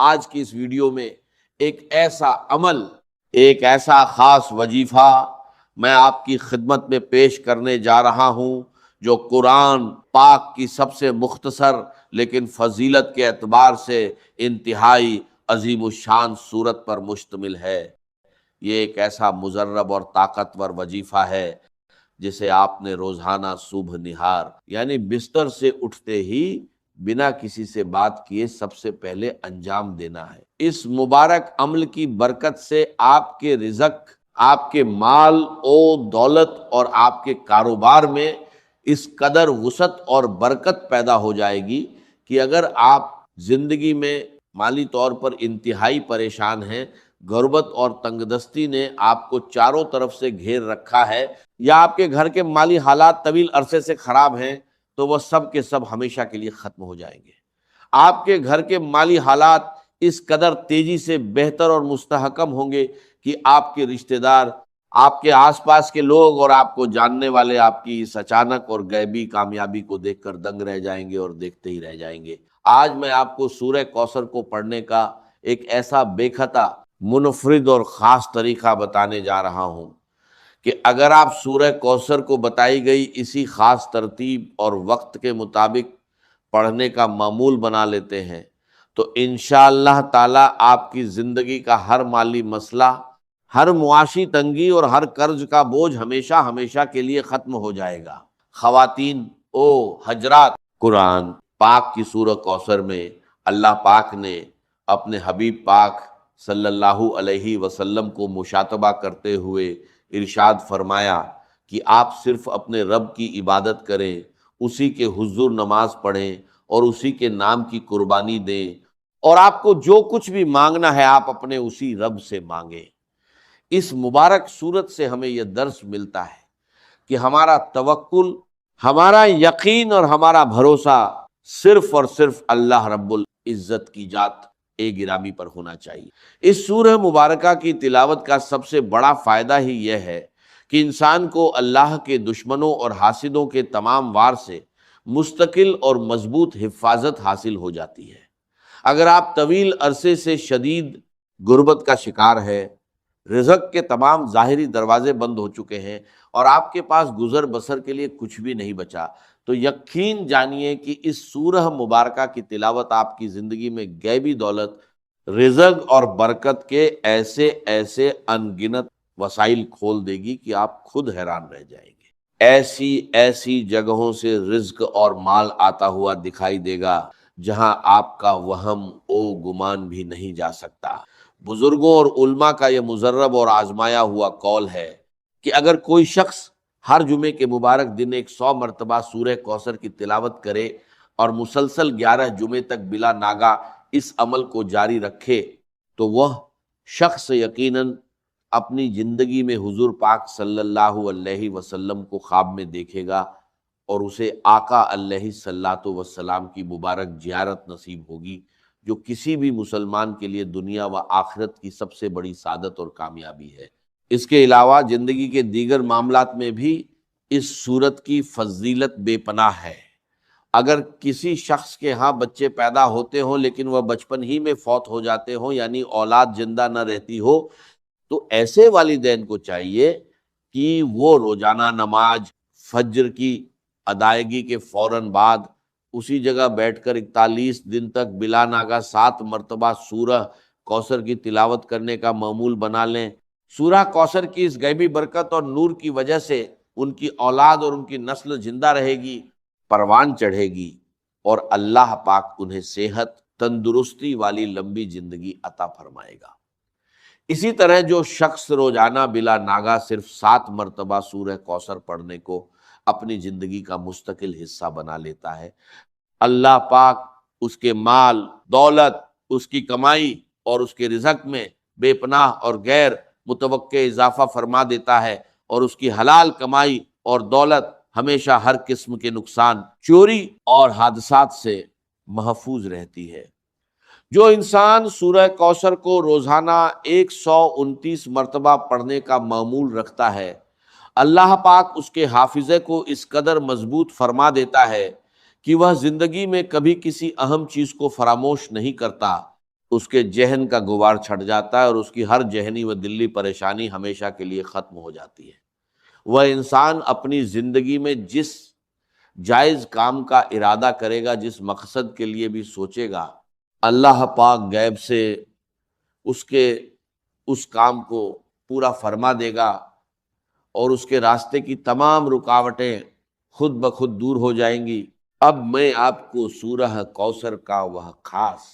آج کی اس ویڈیو میں ایک ایسا عمل، ایک ایسا خاص وظیفہ میں آپ کی خدمت میں پیش کرنے جا رہا ہوں جو قرآن پاک کی سب سے مختصر لیکن فضیلت کے اعتبار سے انتہائی عظیم الشان صورت پر مشتمل ہے۔ یہ ایک ایسا مجرب اور طاقتور وظیفہ ہے جسے آپ نے روزانہ صبح نہار یعنی بستر سے اٹھتے ہی بنا کسی سے بات کیے سب سے پہلے انجام دینا ہے۔ اس مبارک عمل کی برکت سے آپ کے رزق، آپ کے مال و دولت اور آپ کے کاروبار میں اس قدر وسعت اور برکت پیدا ہو جائے گی کہ اگر آپ زندگی میں مالی طور پر انتہائی پریشان ہیں، غربت اور تنگ دستی نے آپ کو چاروں طرف سے گھیر رکھا ہے، یا آپ کے گھر کے مالی حالات طویل عرصے سے خراب ہیں، تو وہ سب کے سب ہمیشہ کے لیے ختم ہو جائیں گے۔ آپ کے گھر کے مالی حالات اس قدر تیزی سے بہتر اور مستحکم ہوں گے کہ آپ کے رشتہ دار، آپ کے آس پاس کے لوگ اور آپ کو جاننے والے آپ کی اس اچانک اور غیبی کامیابی کو دیکھ کر دنگ رہ جائیں گے اور دیکھتے ہی رہ جائیں گے۔ آج میں آپ کو سورہ کوثر کو پڑھنے کا ایک ایسا بے خطا، منفرد اور خاص طریقہ بتانے جا رہا ہوں کہ اگر آپ سورہ کوثر کو بتائی گئی اسی خاص ترتیب اور وقت کے مطابق پڑھنے کا معمول بنا لیتے ہیں تو انشاءاللہ تعالی آپ کی زندگی کا ہر مالی مسئلہ، ہر معاشی تنگی اور ہر قرض کا بوجھ ہمیشہ ہمیشہ کے لیے ختم ہو جائے گا۔ خواتین او حضرات، قرآن پاک کی سورہ کوثر میں اللہ پاک نے اپنے حبیب پاک صلی اللہ علیہ وسلم کو مشاتبہ کرتے ہوئے ارشاد فرمایا کہ آپ صرف اپنے رب کی عبادت کریں، اسی کے حضور نماز پڑھیں اور اسی کے نام کی قربانی دیں، اور آپ کو جو کچھ بھی مانگنا ہے آپ اپنے اسی رب سے مانگیں۔ اس مبارک صورت سے ہمیں یہ درس ملتا ہے کہ ہمارا توکل، ہمارا یقین اور ہمارا بھروسہ صرف اور صرف اللہ رب العزت کی ذات گرامی پر ہونا چاہیے۔ اس سورہ مبارکہ کی تلاوت کا سب سے بڑا فائدہ ہی یہ ہے کہ انسان کو اللہ کے دشمنوں اور حاسدوں کے تمام وار سے مستقل اور مضبوط حفاظت حاصل ہو جاتی ہے۔ اگر آپ طویل عرصے سے شدید غربت کا شکار ہے، رزق کے تمام ظاہری دروازے بند ہو چکے ہیں اور آپ کے پاس گزر بسر کے لیے کچھ بھی نہیں بچا، تو یقین جانیے کہ اس سورہ مبارکہ کی تلاوت آپ کی زندگی میں غیبی دولت، رزق اور برکت کے ایسے ایسے ان گنت وسائل کھول دے گی کہ آپ خود حیران رہ جائیں گے۔ ایسی ایسی جگہوں سے رزق اور مال آتا ہوا دکھائی دے گا جہاں آپ کا وہم و گمان بھی نہیں جا سکتا۔ بزرگوں اور علماء کا یہ مجرب اور آزمایا ہوا قول ہے کہ اگر کوئی شخص ہر جمعے کے مبارک دن 100 مرتبہ سورہ کوثر کی تلاوت کرے اور مسلسل 11 جمعے تک بلا ناغہ اس عمل کو جاری رکھے تو وہ شخص یقیناً اپنی زندگی میں حضور پاک صلی اللہ علیہ وسلم کو خواب میں دیکھے گا اور اسے آقا علیہ الصلوۃ والسلام کی مبارک زیارت نصیب ہوگی، جو کسی بھی مسلمان کے لیے دنیا و آخرت کی سب سے بڑی سعادت اور کامیابی ہے۔ اس کے علاوہ زندگی کے دیگر معاملات میں بھی اس صورت کی فضیلت بے پناہ ہے۔ اگر کسی شخص کے ہاں بچے پیدا ہوتے ہوں لیکن وہ بچپن ہی میں فوت ہو جاتے ہوں، یعنی اولاد زندہ نہ رہتی ہو، تو ایسے والدین کو چاہیے کہ وہ روزانہ نماز فجر کی ادائیگی کے فوراً بعد اسی جگہ بیٹھ کر 41 دن تک بلا ناغہ 7 مرتبہ سورہ کوثر کی تلاوت کرنے کا معمول بنا لیں۔ سورہ کوثر کی اس غیبی برکت اور نور کی وجہ سے ان کی اولاد اور ان کی نسل زندہ رہے گی، پروان چڑھے گی، اور اللہ پاک انہیں صحت، تندرستی والی لمبی زندگی عطا فرمائے گا۔ اسی طرح جو شخص روزانہ بلا ناغہ صرف 7 مرتبہ سورہ کوثر پڑھنے کو اپنی زندگی کا مستقل حصہ بنا لیتا ہے، اللہ پاک اس کے مال، دولت، اس کی کمائی اور اس کے رزق میں بے پناہ اور غیر متوقع اضافہ فرما دیتا ہے، اور اس کی حلال کمائی اور دولت ہمیشہ ہر قسم کے نقصان، چوری اور حادثات سے محفوظ رہتی ہے۔ جو انسان سورہ کوثر کو روزانہ 129 مرتبہ پڑھنے کا معمول رکھتا ہے، اللہ پاک اس کے حافظے کو اس قدر مضبوط فرما دیتا ہے کہ وہ زندگی میں کبھی کسی اہم چیز کو فراموش نہیں کرتا، اس کے ذہن کا غبار چھٹ جاتا ہے اور اس کی ہر ذہنی و دلی پریشانی ہمیشہ کے لیے ختم ہو جاتی ہے۔ وہ انسان اپنی زندگی میں جس جائز کام کا ارادہ کرے گا، جس مقصد کے لیے بھی سوچے گا، اللہ پاک غیب سے اس کے اس کام کو پورا فرما دے گا اور اس کے راستے کی تمام رکاوٹیں خود بخود دور ہو جائیں گی۔ اب میں آپ کو سورہ کوثر کا وہ خاص،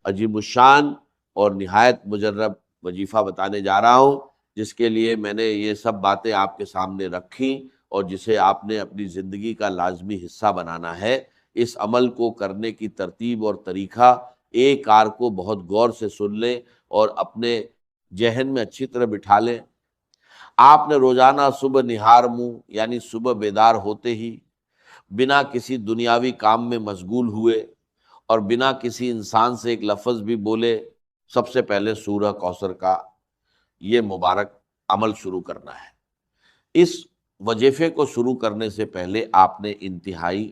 عجیب الشان اور نہایت مجرب وظیفہ بتانے جا رہا ہوں، جس کے لیے میں نے یہ سب باتیں آپ کے سامنے رکھی اور جسے آپ نے اپنی زندگی کا لازمی حصہ بنانا ہے۔ اس عمل کو کرنے کی ترتیب اور طریقہ ایک کار کو بہت غور سے سن لیں اور اپنے ذہن میں اچھی طرح بٹھا لیں۔ آپ نے روزانہ صبح نہار منہ یعنی صبح بیدار ہوتے ہی بنا کسی دنیاوی کام میں مشغول ہوئے اور بنا کسی انسان سے ایک لفظ بھی بولے، سب سے پہلے سورہ کوثر کا یہ مبارک عمل شروع کرنا ہے۔ اس وظیفے کو شروع کرنے سے پہلے آپ نے انتہائی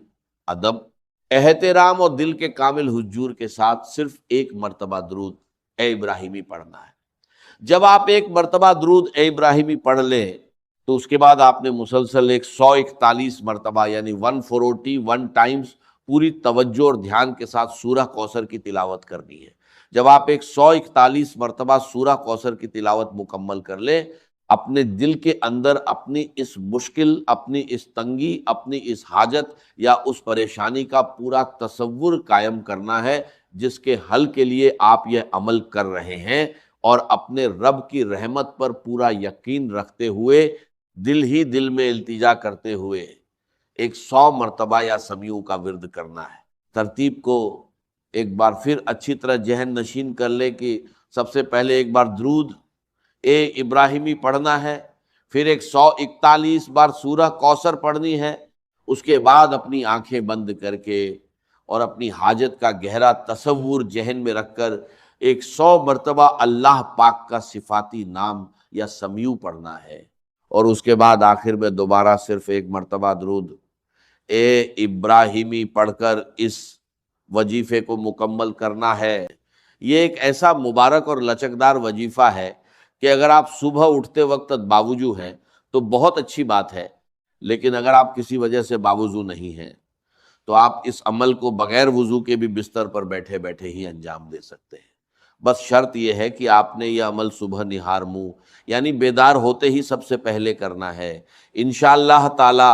ادب، احترام اور دل کے کامل حضور کے ساتھ صرف ایک مرتبہ درود اے ابراہیمی پڑھنا ہے۔ جب آپ ایک مرتبہ درود اے ابراہیمی پڑھ لیں تو اس کے بعد آپ نے مسلسل 141 مرتبہ یعنی 141 ٹائمز پوری توجہ اور دھیان کے ساتھ سورہ کوثر کی تلاوت کرنی ہے۔ جب آپ 141 مرتبہ سورہ کوثر کی تلاوت مکمل کر لیں، اپنے دل کے اندر اپنی اس مشکل، اپنی اس تنگی، اپنی اس حاجت یا اس پریشانی کا پورا تصور قائم کرنا ہے جس کے حل کے لیے آپ یہ عمل کر رہے ہیں، اور اپنے رب کی رحمت پر پورا یقین رکھتے ہوئے دل ہی دل میں التجا کرتے ہوئے 100 مرتبہ یا سمیع کا ورد کرنا ہے۔ ترتیب کو ایک بار پھر اچھی طرح ذہن نشین کر لے کہ سب سے پہلے ایک بار درود اے ابراہیمی پڑھنا ہے، پھر 141 بار سورہ کوثر پڑھنی ہے، اس کے بعد اپنی آنکھیں بند کر کے اور اپنی حاجت کا گہرا تصور ذہن میں رکھ کر 100 مرتبہ اللہ پاک کا صفاتی نام یا سمیع پڑھنا ہے، اور اس کے بعد آخر میں دوبارہ صرف ایک مرتبہ درود اے ابراہیمی پڑھ کر اس وظیفے کو مکمل کرنا ہے۔ یہ ایک ایسا مبارک اور لچکدار وظیفہ ہے کہ اگر آپ صبح اٹھتے وقت باوضو ہیں تو بہت اچھی بات ہے، لیکن اگر آپ کسی وجہ سے باوضو نہیں ہیں تو آپ اس عمل کو بغیر وضو کے بھی بستر پر بیٹھے بیٹھے ہی انجام دے سکتے ہیں۔ بس شرط یہ ہے کہ آپ نے یہ عمل صبح نہار منہ یعنی بیدار ہوتے ہی سب سے پہلے کرنا ہے۔ انشاءاللہ تعالی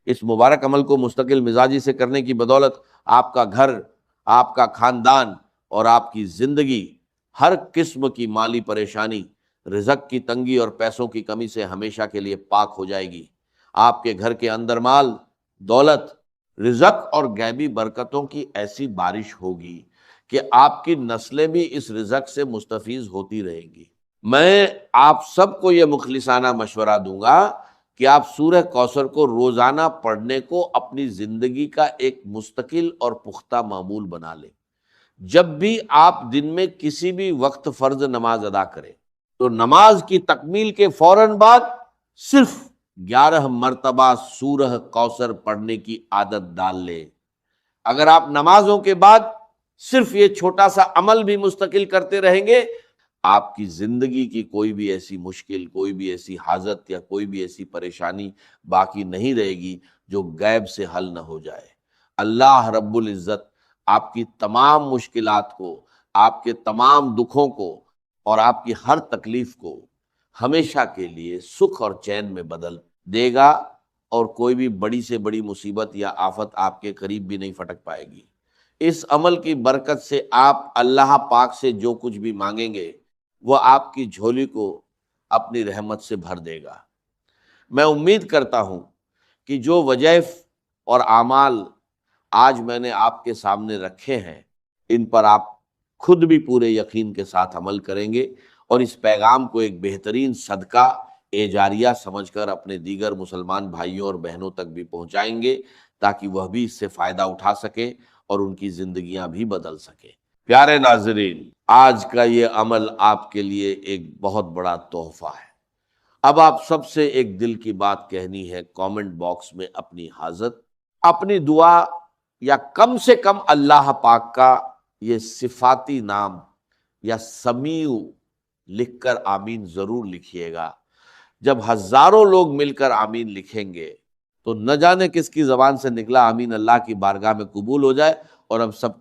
اس مبارک عمل کو مستقل مزاجی سے کرنے کی بدولت آپ کا گھر، آپ کا خاندان اور آپ کی زندگی ہر قسم کی مالی پریشانی، رزق کی تنگی اور پیسوں کی کمی سے ہمیشہ کے لیے پاک ہو جائے گی۔ آپ کے گھر کے اندر مال، دولت، رزق اور غیبی برکتوں کی ایسی بارش ہوگی کہ آپ کی نسلیں بھی اس رزق سے مستفیض ہوتی رہیں گی۔ میں آپ سب کو یہ مخلصانہ مشورہ دوں گا کہ آپ سورہ کوثر کو روزانہ پڑھنے کو اپنی زندگی کا ایک مستقل اور پختہ معمول بنا لیں۔ جب بھی آپ دن میں کسی بھی وقت فرض نماز ادا کریں تو نماز کی تکمیل کے فوراً بعد صرف 11 مرتبہ سورہ کوثر پڑھنے کی عادت ڈال لیں۔ اگر آپ نمازوں کے بعد صرف یہ چھوٹا سا عمل بھی مستقل کرتے رہیں گے، آپ کی زندگی کی کوئی بھی ایسی مشکل، کوئی بھی ایسی حاجت یا کوئی بھی ایسی پریشانی باقی نہیں رہے گی جو غیب سے حل نہ ہو جائے۔ اللہ رب العزت آپ کی تمام مشکلات کو، آپ کے تمام دکھوں کو اور آپ کی ہر تکلیف کو ہمیشہ کے لیے سکھ اور چین میں بدل دے گا، اور کوئی بھی بڑی سے بڑی مصیبت یا آفت آپ کے قریب بھی نہیں پھٹک پائے گی۔ اس عمل کی برکت سے آپ اللہ پاک سے جو کچھ بھی مانگیں گے وہ آپ کی جھولی کو اپنی رحمت سے بھر دے گا۔ میں امید کرتا ہوں کہ جو وظائف اور اعمال آج میں نے آپ کے سامنے رکھے ہیں ان پر آپ خود بھی پورے یقین کے ساتھ عمل کریں گے اور اس پیغام کو ایک بہترین صدقہ جاریہ سمجھ کر اپنے دیگر مسلمان بھائیوں اور بہنوں تک بھی پہنچائیں گے تاکہ وہ بھی اس سے فائدہ اٹھا سکیں اور ان کی زندگیاں بھی بدل سکیں۔ پیارے ناظرین، آج کا یہ عمل آپ کے لیے ایک بہت بڑا تحفہ ہے۔ اب آپ سب سے ایک دل کی بات کہنی ہے، کامنٹ باکس میں اپنی حاجت، اپنی دعا یا کم سے کم اللہ پاک کا یہ صفاتی نام یا سمیع لکھ کر آمین ضرور لکھیے گا۔ جب ہزاروں لوگ مل کر آمین لکھیں گے تو نہ جانے کس کی زبان سے نکلا آمین اللہ کی بارگاہ میں قبول ہو جائے اور ہم سب